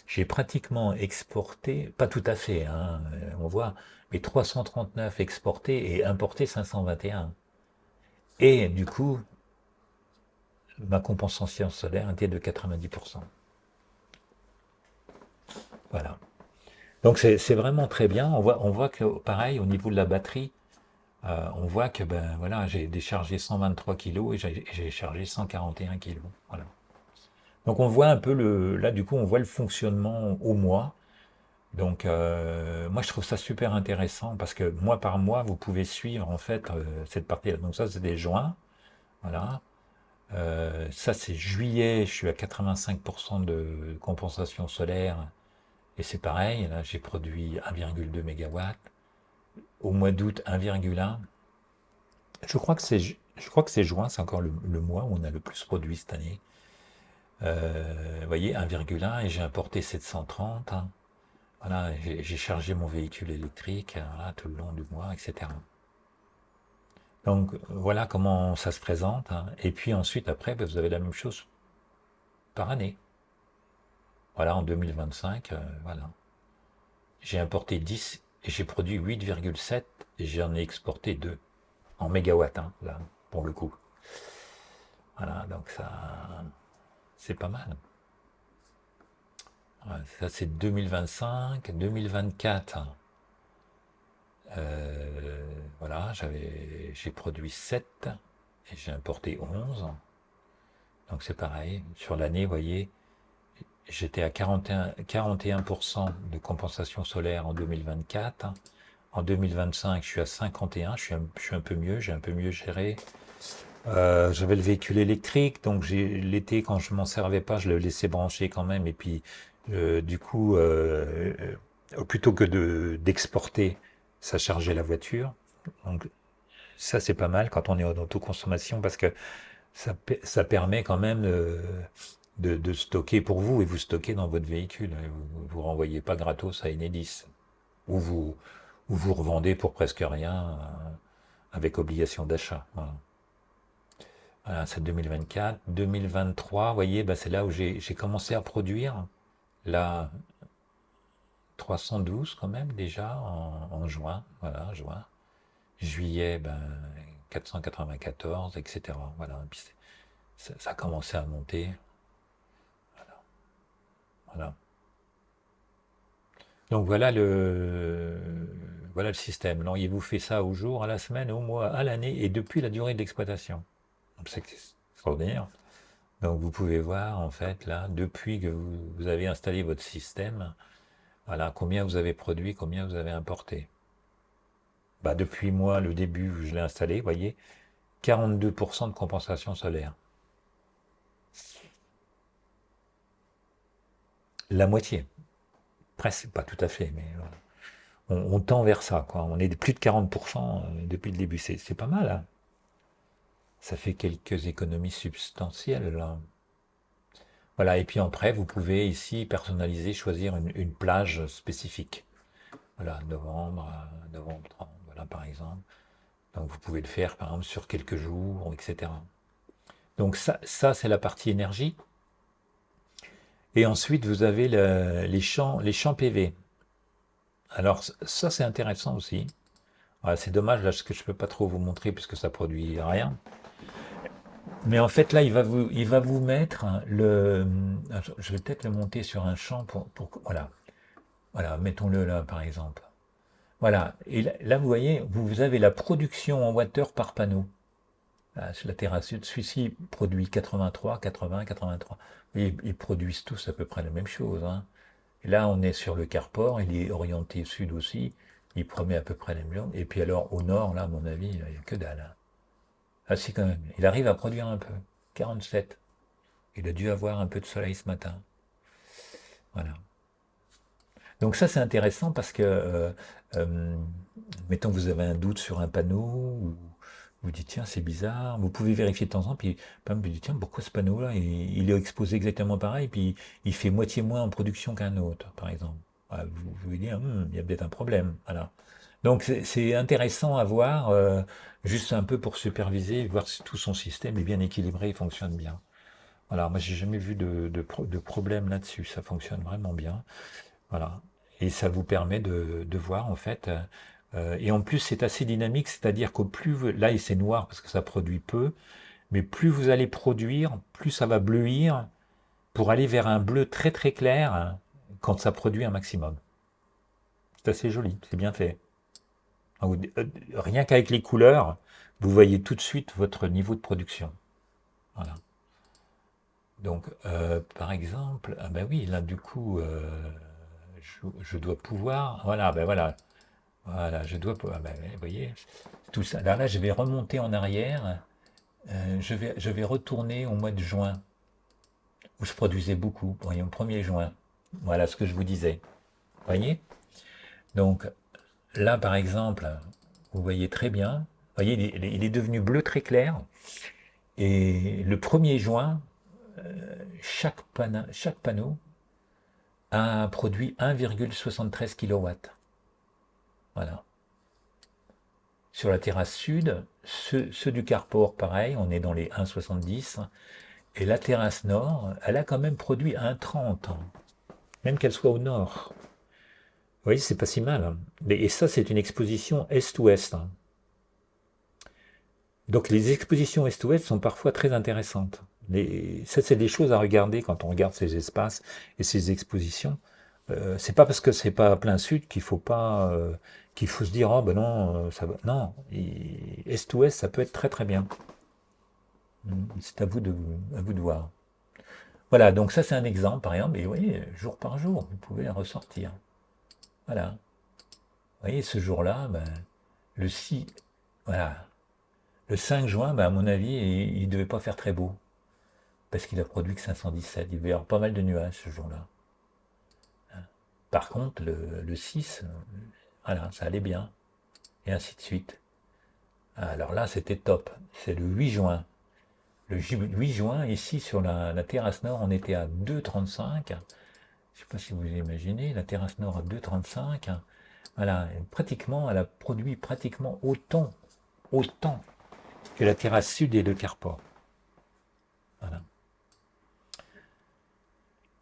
J'ai pratiquement exporté, pas tout à fait, hein, on voit, mais 339 exportés et importés 521. Et du coup, ma compensation solaire était de 90%. Voilà. Donc c'est vraiment très bien. On voit que pareil, au niveau de la batterie, on voit que ben voilà, j'ai déchargé 123 kg et j'ai chargé 141 kg. Voilà. Donc on voit un peu là du coup on voit le fonctionnement au mois. Donc moi je trouve ça super intéressant parce que mois par mois vous pouvez suivre en fait cette partie-là. Donc ça c'est des joints, voilà. Ça c'est juillet, je suis à 85% de compensation solaire et c'est pareil, là j'ai produit 1,2 MW. Au mois d'août 1,1. Je crois que c'est juin, c'est encore le mois où on a le plus produit cette année. Vous voyez, 1,1 et j'ai importé 730. Hein. Voilà, j'ai chargé mon véhicule électrique voilà, tout le long du mois, etc. Donc voilà comment ça se présente. Hein. Et puis ensuite, après, ben, vous avez la même chose par année. Voilà, en 2025, voilà. J'ai importé 10 et j'ai produit 8,7 et j'en ai exporté 2 en mégawatts, hein, là, pour le coup. Voilà, donc ça, c'est pas mal. Ouais, ça, c'est 2025, 2024. Voilà, j'ai produit 7 et j'ai importé 11. Donc c'est pareil. Sur l'année, vous voyez, j'étais à 41% de compensation solaire en 2024. En 2025, je suis à 51. Je suis un peu mieux, j'ai un peu mieux géré. J'avais le véhicule électrique, donc l'été, quand je m'en servais pas, je le laissais brancher quand même. Et puis, du coup, plutôt que d'exporter, ça chargeait la voiture. Donc, ça, c'est pas mal quand on est en autoconsommation parce que ça permet quand même de stocker pour vous et vous stockez dans votre véhicule. Vous renvoyez pas gratos à Enedis ou vous revendez pour presque rien avec obligation d'achat. Voilà. Voilà, c'est 2024. 2023, vous voyez, bah, c'est là où j'ai commencé à produire. Là, 312 quand même déjà en juin. Voilà, juin. Juillet, ben, 494, etc. Voilà. Et puis ça a commencé à monter. Voilà. Donc voilà le système. Alors, il vous fait ça au jour, à la semaine, au mois, à l'année et depuis la durée d'exploitation. Donc, c'est extraordinaire. Donc vous pouvez voir en fait là, depuis que vous avez installé votre système, voilà, combien vous avez produit, combien vous avez importé. Bah, depuis moi, le début, où je l'ai installé, vous voyez, 42% de compensation solaire. La moitié. Presque, pas tout à fait, mais voilà. On tend vers ça, quoi. On est de plus de 40% depuis le début. C'est pas mal, hein. Ça fait quelques économies substantielles, là. Voilà, et puis après, vous pouvez ici personnaliser, choisir une plage spécifique. Voilà, novembre, novembre 30, voilà, par exemple. Donc vous pouvez le faire, par exemple, sur quelques jours, etc. Donc ça c'est la partie énergie. Et ensuite, vous avez les champs PV. Alors ça, c'est intéressant aussi. Voilà, c'est dommage, là, ce que je ne peux pas trop vous montrer puisque ça produit rien. Mais en fait, là, il va vous mettre le... Je vais peut-être le monter sur un champ voilà. Voilà, mettons-le là, par exemple. Voilà. Et là, vous voyez, vous avez la production en watt-heure par panneau. Là, sur la terrasse sud, celui-ci produit 83, 80, 83. Vous voyez, ils produisent tous à peu près la même chose, hein. Et là, on est sur le Carport, il est orienté sud aussi, il promet à peu près les mêmes. Et puis alors, au nord, là, à mon avis, il n'y a que dalle, hein. Ah si, quand même, il arrive à produire un peu. 47. Il a dû avoir un peu de soleil ce matin. Voilà. Donc ça, c'est intéressant parce que, euh, mettons que vous avez un doute sur un panneau, ou vous dites, tiens, c'est bizarre, vous pouvez vérifier de temps en temps, puis vous dites, tiens, pourquoi ce panneau-là, il est exposé exactement pareil, puis il fait moitié moins en production qu'un autre, par exemple. Voilà, vous vous dire, il y a peut-être un problème. Voilà. Donc c'est intéressant à voir, juste un peu pour superviser, voir si tout son système est bien équilibré et fonctionne bien. Voilà, moi j'ai jamais vu de problème là-dessus, ça fonctionne vraiment bien. Voilà. Et ça vous permet de voir en fait. Et en plus, c'est assez dynamique, c'est-à-dire qu'au plus là, c'est noir parce que ça produit peu, mais plus vous allez produire, plus ça va bleuir pour aller vers un bleu très très clair, hein, quand ça produit un maximum. C'est assez joli, c'est bien fait. Rien qu'avec les couleurs, vous voyez tout de suite votre niveau de production. Voilà. Donc, par exemple, ah ben oui, là du coup, je dois pouvoir, voilà, ben voilà. Voilà, je dois pouvoir. Ben, vous voyez, tout ça. Là, je vais remonter en arrière. Je vais retourner au mois de juin, où je produisais beaucoup. Voyons, 1er juin. Voilà ce que je vous disais. Vous voyez? Donc, là, par exemple, vous voyez très bien. Vous voyez, il est devenu bleu très clair. Et le 1er juin, chaque panneau a produit 1,73 kW. Voilà. Sur la terrasse sud, ceux du Carport, pareil, on est dans les 1,70. Et la terrasse nord, elle a quand même produit 1,30, même qu'elle soit au nord. Vous voyez, c'est pas si mal, hein. Et ça, c'est une exposition est-ouest, hein. Donc les expositions est-ouest sont parfois très intéressantes. Ça, c'est des choses à regarder quand on regarde ces espaces et ces expositions. C'est pas parce que c'est pas plein sud qu'il faut se dire, oh ben non, ça va. Non, est-ouest, ça peut être très très bien. C'est à vous de voir. Voilà, donc ça c'est un exemple, par exemple, et vous voyez, jour par jour, vous pouvez la ressortir. Voilà. Vous voyez, ce jour-là, ben, le 6, voilà. Le 5 juin, ben, à mon avis, il ne devait pas faire très beau, parce qu'il a produit que 517. Il devait y avoir pas mal de nuages ce jour-là. Par contre, le 6, voilà, ça allait bien, et ainsi de suite. Alors là, c'était top. C'est le 8 juin. Le 8 juin, ici, sur la terrasse nord, on était à 2,35. Je ne sais pas si vous imaginez, la terrasse nord à 2,35. Voilà, pratiquement, elle a produit pratiquement autant que la terrasse sud et le Carport. Voilà.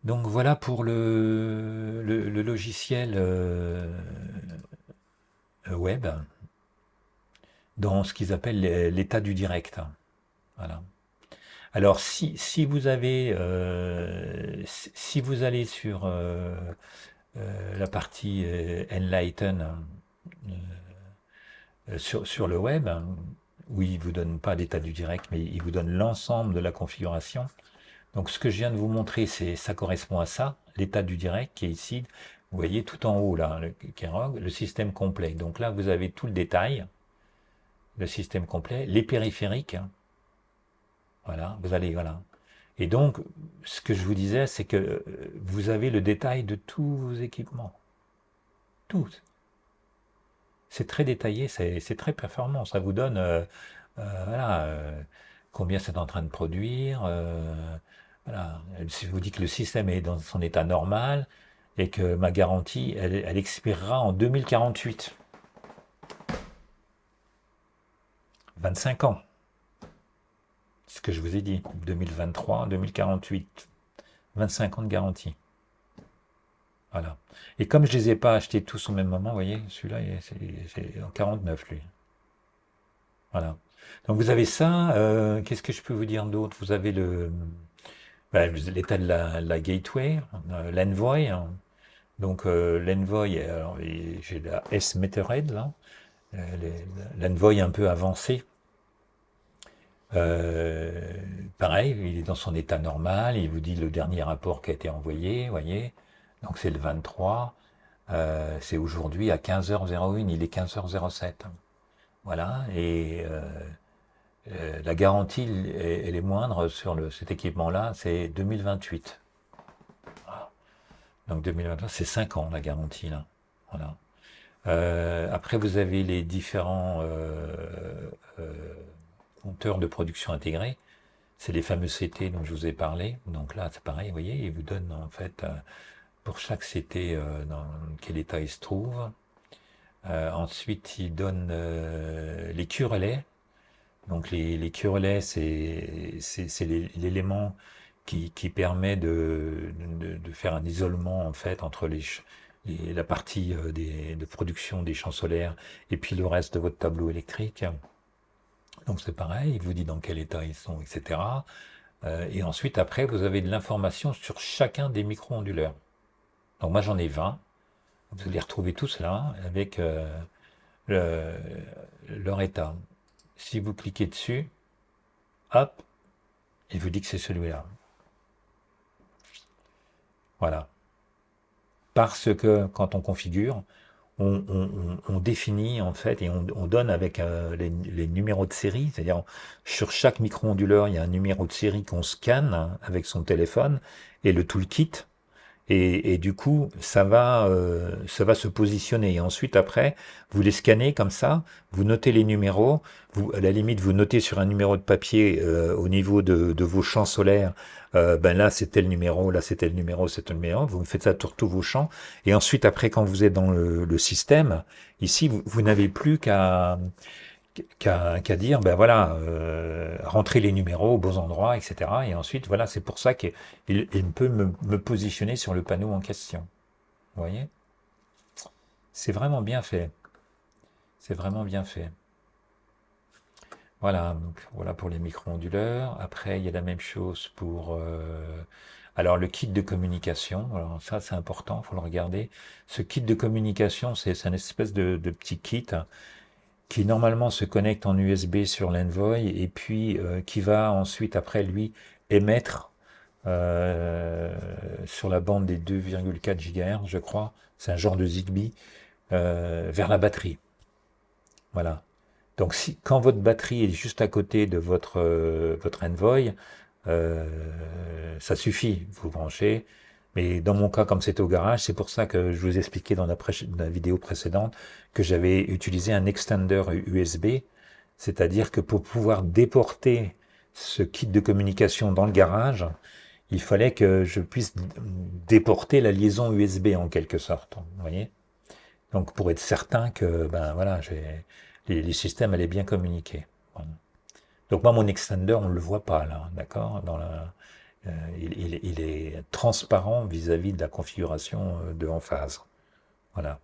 Donc voilà pour le logiciel web dans ce qu'ils appellent l'état du direct. Voilà. Alors si si vous allez sur la partie Enlighten sur le web, où il ne vous donne pas l'état du direct, mais il vous donne l'ensemble de la configuration. Donc ce que je viens de vous montrer, ça correspond à ça, l'état du direct qui est ici. Vous voyez tout en haut là, le système complet. Donc là, vous avez tout le détail, le système complet, les périphériques. Voilà, vous allez, voilà. Et donc, ce que je vous disais, c'est que vous avez le détail de tous vos équipements. Tous. C'est très détaillé, c'est très performant. Ça vous donne voilà, combien c'est en train de produire. Voilà. Si je vous dis que le système est dans son état normal et que ma garantie, elle expirera en 2048. 25 ans. C'est ce que je vous ai dit. 2023, 2048. 25 ans de garantie. Voilà. Et comme je ne les ai pas achetés tous au même moment, vous voyez, celui-là, c'est en 49, lui. Voilà. Donc vous avez ça. Qu'est-ce que je peux vous dire d'autre? Vous avez l'état de la gateway, l'Envoy. Hein. Donc l'Envoy, alors j'ai la S-Metered, là. L'Envoy un peu avancé. Pareil, il est dans son état normal, il vous dit le dernier rapport qui a été envoyé, vous voyez. Donc c'est le 23, c'est aujourd'hui à 15h01, il est 15h07. Voilà, et la garantie, elle est moindre sur cet équipement-là, c'est 2028. Voilà. Donc 2028, c'est 5 ans la garantie, là. Voilà. Après, vous avez les différents compteurs de production intégrés. C'est les fameux CT dont je vous ai parlé. Donc là, c'est pareil, vous voyez, il vous donne en fait pour chaque CT dans quel état il se trouve. Ensuite, il donne les Q-relais. Donc les Q-relais, c'est l'élément qui permet de faire un isolement en fait entre la partie de production des champs solaires et puis le reste de votre tableau électrique. Donc c'est pareil, il vous dit dans quel état ils sont, etc. Et ensuite, après, vous avez de l'information sur chacun des micro-onduleurs. Donc moi, j'en ai 20. Vous allez retrouver tout cela avec leur état. Si vous cliquez dessus, hop, il vous dit que c'est celui-là. Voilà. Parce que quand on configure, on définit en fait et on donne avec les numéros de série, c'est-à-dire sur chaque micro-onduleur, il y a un numéro de série qu'on scanne avec son téléphone et le toolkit. Et du coup, ça va se positionner. Et ensuite, après, vous les scannez comme ça, vous notez les numéros, à la limite, vous notez sur un numéro de papier au niveau de vos champs solaires, ben là, c'était le numéro, là, c'était le numéro, c'était le numéro. Vous faites ça sur tous vos champs. Et ensuite, après, quand vous êtes dans le système, ici, vous n'avez plus qu'à dire, ben voilà, rentrer les numéros aux bons endroits, etc. Et ensuite, voilà, c'est pour ça qu'il peut me positionner sur le panneau en question. Vous voyez? C'est vraiment bien fait. C'est vraiment bien fait. Voilà, donc voilà pour les micro-onduleurs. Après, il y a la même chose pour... alors, le kit de communication. Alors ça, c'est important, il faut le regarder. Ce kit de communication, c'est une espèce de petit kit qui normalement se connecte en USB sur l'Envoy et puis qui va ensuite, après lui, émettre sur la bande des 2,4 GHz, je crois, c'est un genre de Zigbee, vers la batterie. Voilà. Donc quand votre batterie est juste à côté de votre Envoy, ça suffit, vous branchez. Mais dans mon cas, comme c'était au garage, c'est pour ça que je vous ai expliqué dans la vidéo précédente que j'avais utilisé un extender USB, c'est-à-dire que pour pouvoir déporter ce kit de communication dans le garage, il fallait que je puisse déporter la liaison USB en quelque sorte, vous voyez. Donc pour être certain que ben voilà, les systèmes allaient bien communiquer. Voilà. Donc moi mon extender, on ne le voit pas là, d'accord, il est transparent vis-à-vis de la configuration de en phase. Voilà.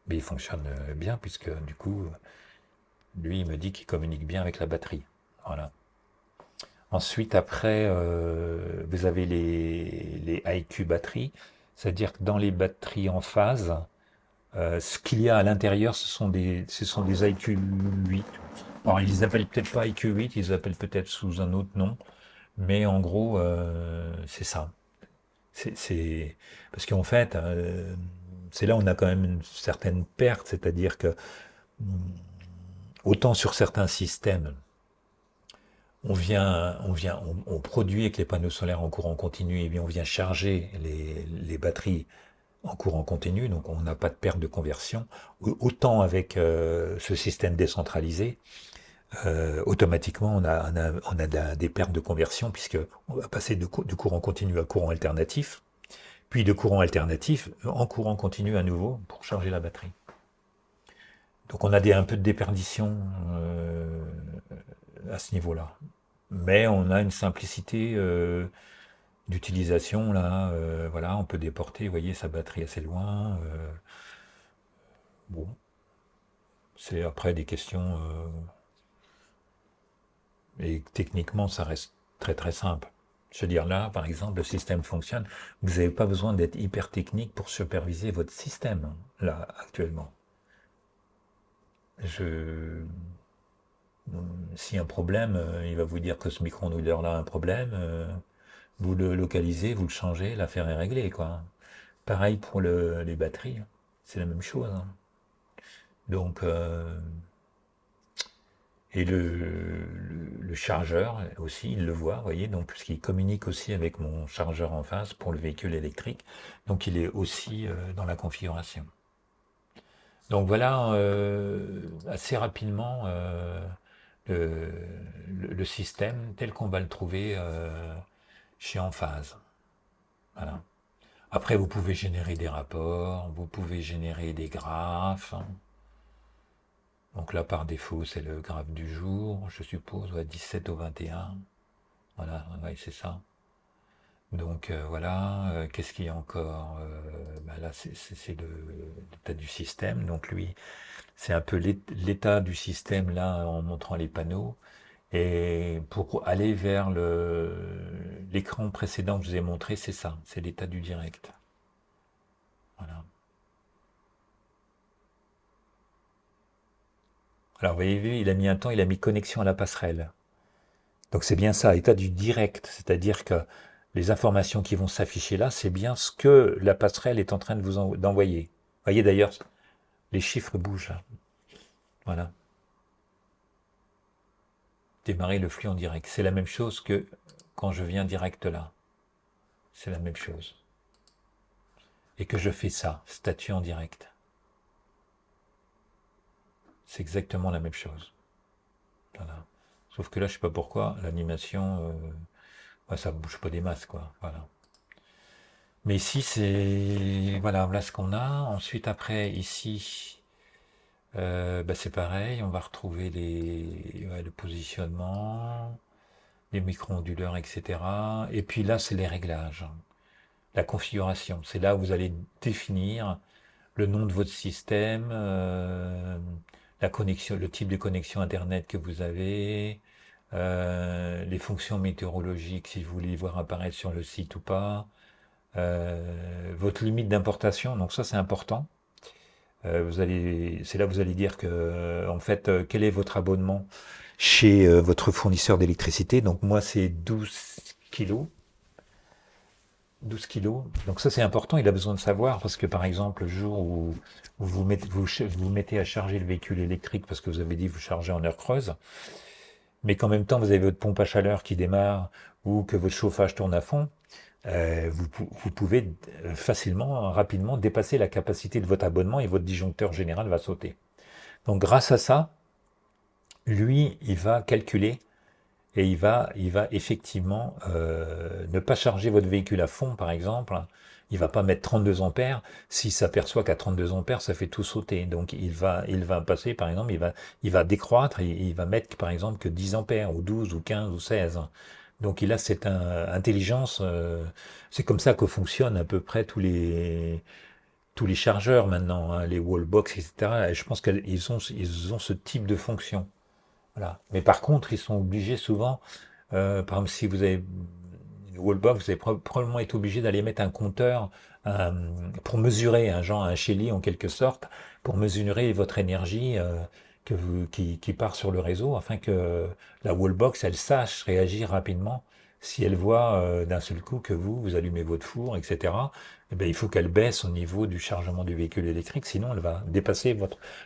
Mais il fonctionne bien puisque du coup, lui, il me dit qu'il communique bien avec la batterie. Voilà. Ensuite, après, vous avez les IQ batteries, c'est-à-dire que dans les batteries en phase, ce qu'il y a à l'intérieur, ce sont des IQ8. Alors, ils les appellent peut-être pas IQ8, ils les appellent peut-être sous un autre nom, mais en gros, c'est ça. Parce qu'en fait, c'est là où on a quand même une certaine perte, c'est-à-dire que autant sur certains systèmes, on produit avec les panneaux solaires en courant continu, et bien on vient charger les batteries en courant continu, donc on n'a pas de perte de conversion. Autant avec ce système décentralisé, automatiquement on a des pertes de conversion puisque on va passer de courant continu à courant alternatif, puis de courant alternatif en courant continu à nouveau pour charger la batterie. Donc on a un peu de déperdition à ce niveau-là. Mais on a une simplicité d'utilisation là. Voilà, on peut déporter, vous voyez, sa batterie assez loin. Bon, c'est après des questions. Et techniquement, ça reste très très simple. Je veux dire là, par exemple, le système fonctionne. Vous n'avez pas besoin d'être hyper technique pour superviser votre système là actuellement. Je, Si un problème, il va vous dire que ce micro-ondes-là a un problème. Vous le localisez, vous le changez, l'affaire est réglée, quoi. Pareil pour les batteries, hein. C'est la même chose, hein. Donc, et le chargeur aussi, il le voit, vous voyez, donc puisqu'il communique aussi avec mon chargeur en face pour le véhicule électrique, donc il est aussi dans la configuration. Donc voilà assez rapidement le, le système tel qu'on va le trouver chez Enphase. Voilà. Après, vous pouvez générer des rapports, vous pouvez générer des graphes. Donc là, par défaut, c'est le graphe du jour, je suppose, ouais, 17 au 21. Voilà, ouais, c'est ça. Donc voilà, qu'est-ce qu'il y a encore? Bah là, c'est l'état du système. Donc lui, c'est un peu l'état du système là en montrant les panneaux. Et pour aller vers l'écran précédent que je vous ai montré, c'est ça, c'est l'état du direct. Voilà. Alors, vous avez vu, il a mis un temps, il a mis connexion à la passerelle. Donc c'est bien ça, état du direct, c'est-à-dire que les informations qui vont s'afficher là, c'est bien ce que la passerelle est en train de d'envoyer. Vous voyez d'ailleurs, les chiffres bougent là. Voilà. Démarrer le flux en direct. C'est la même chose que quand je viens direct là. C'est la même chose. Et que je fais ça, statut en direct. C'est exactement la même chose. Voilà. Sauf que là, je sais pas pourquoi, l'animation, ça bouge pas des masses, quoi. Voilà. Mais ici, voilà ce qu'on a. Ensuite, après, ici, bah, c'est pareil. On va retrouver le positionnement, les micro-onduleurs, etc. Et puis là, c'est les réglages, la configuration. C'est là où vous allez définir le nom de votre système, la connexion, le type de connexion Internet que vous avez, les fonctions météorologiques, si vous voulez les voir apparaître sur le site ou pas, votre limite d'importation, donc ça c'est important. C'est là que vous allez dire que, en fait, quel est votre abonnement chez votre fournisseur d'électricité. Donc moi c'est 12 kilos. 12 kilos. Donc ça c'est important, il a besoin de savoir parce que par exemple le jour où vous mettez à charger le véhicule électrique parce que vous avez dit vous chargez en heure creuse, mais qu'en même temps vous avez votre pompe à chaleur qui démarre ou que votre chauffage tourne à fond, vous pouvez facilement, rapidement dépasser la capacité de votre abonnement et votre disjoncteur général va sauter. Donc grâce à ça, lui, il va calculer et il va effectivement ne pas charger votre véhicule à fond, par exemple. Il va pas mettre 32 ampères. S'il s'aperçoit qu'à 32 ampères, ça fait tout sauter. Donc il va passer, par exemple, il va décroître et il va mettre, par exemple, que 10 ampères, ou 12, ou 15, ou 16. Donc il a cette intelligence. C'est comme ça que fonctionnent à peu près tous les chargeurs maintenant, hein, les wallbox, etc. Et je pense qu'ils ont ce type de fonction. Voilà. Mais par contre, ils sont obligés souvent Par exemple, si vous avez une wallbox, vous allez probablement être obligé d'aller mettre un compteur pour mesurer, un genre un Shelly en quelque sorte, pour mesurer votre énergie qui part sur le réseau, afin que la wallbox, elle sache réagir rapidement si elle voit d'un seul coup que vous allumez votre four, etc. Eh bien, il faut qu'elle baisse au niveau du chargement du véhicule électrique, sinon elle va dépasser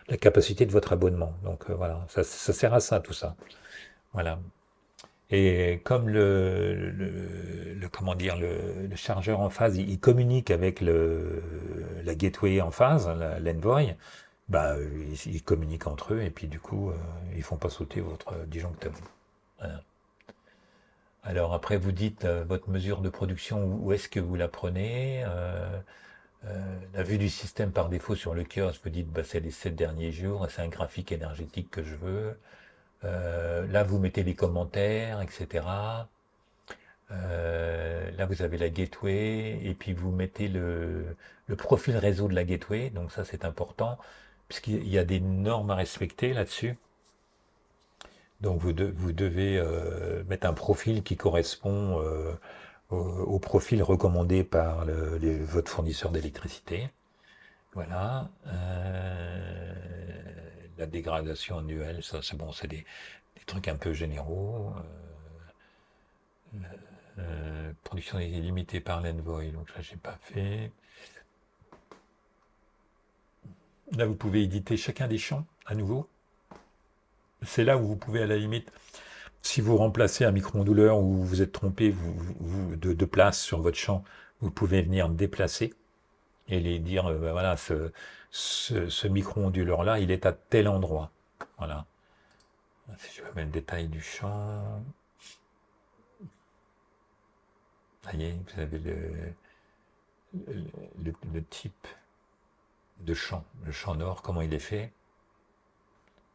la capacité de votre abonnement. Donc voilà, ça sert à ça, tout ça. Voilà. Et comme comment dire, le chargeur en phase, il communique avec la gateway en phase, l'Envoy, bah, ils communiquent entre eux et puis du coup, ils font pas sauter votre disjoncteur. Voilà. Alors après, vous dites votre mesure de production, où est-ce que vous la prenez? La vue du système par défaut sur le kiosque, vous dites, bah, c'est les 7 derniers jours, c'est un graphique énergétique que je veux. Là, vous mettez les commentaires, etc. Là, vous avez la gateway et puis vous mettez le profil réseau de la gateway. Donc ça, c'est important puisqu'il y a des normes à respecter là-dessus. Donc vous devez mettre un profil qui correspond au profil recommandé par votre fournisseur d'électricité. Voilà. La dégradation annuelle, ça c'est bon, c'est des trucs un peu généraux. Production est limitée par l'Envoy, donc ça j'ai pas fait. Là vous pouvez éditer chacun des champs à nouveau. C'est là où vous pouvez à la limite, si vous remplacez un micro-onduleur ou vous êtes trompé de place sur votre champ, vous pouvez venir déplacer et les dire, ben voilà, ce micro-onduleur-là, il est à tel endroit. Voilà. Si je vais mettre le détail du champ. Ça y est, vous avez le type de champ, le champ nord, comment il est fait.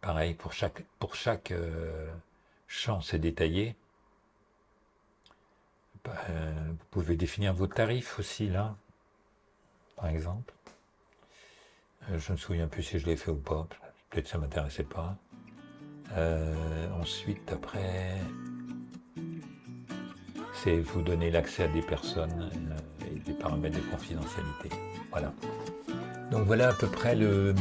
Pareil, pour chaque champ, c'est détaillé. Vous pouvez définir vos tarifs aussi, là, par exemple. Je ne me souviens plus si je l'ai fait ou pas. Peut-être que ça ne m'intéressait pas. Ensuite, après, c'est vous donner l'accès à des personnes et des paramètres de confidentialité. Voilà. Donc voilà à peu près le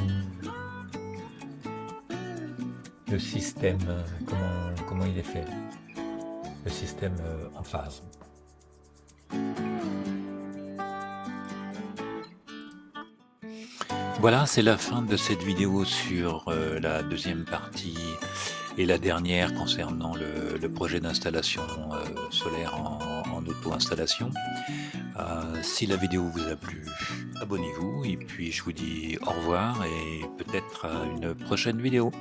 système, comment il est fait. Le système en phase. Voilà, c'est la fin de cette vidéo sur la deuxième partie et la dernière concernant le projet d'installation solaire en auto-installation. Si la vidéo vous a plu, abonnez-vous et puis je vous dis au revoir et peut-être à une prochaine vidéo.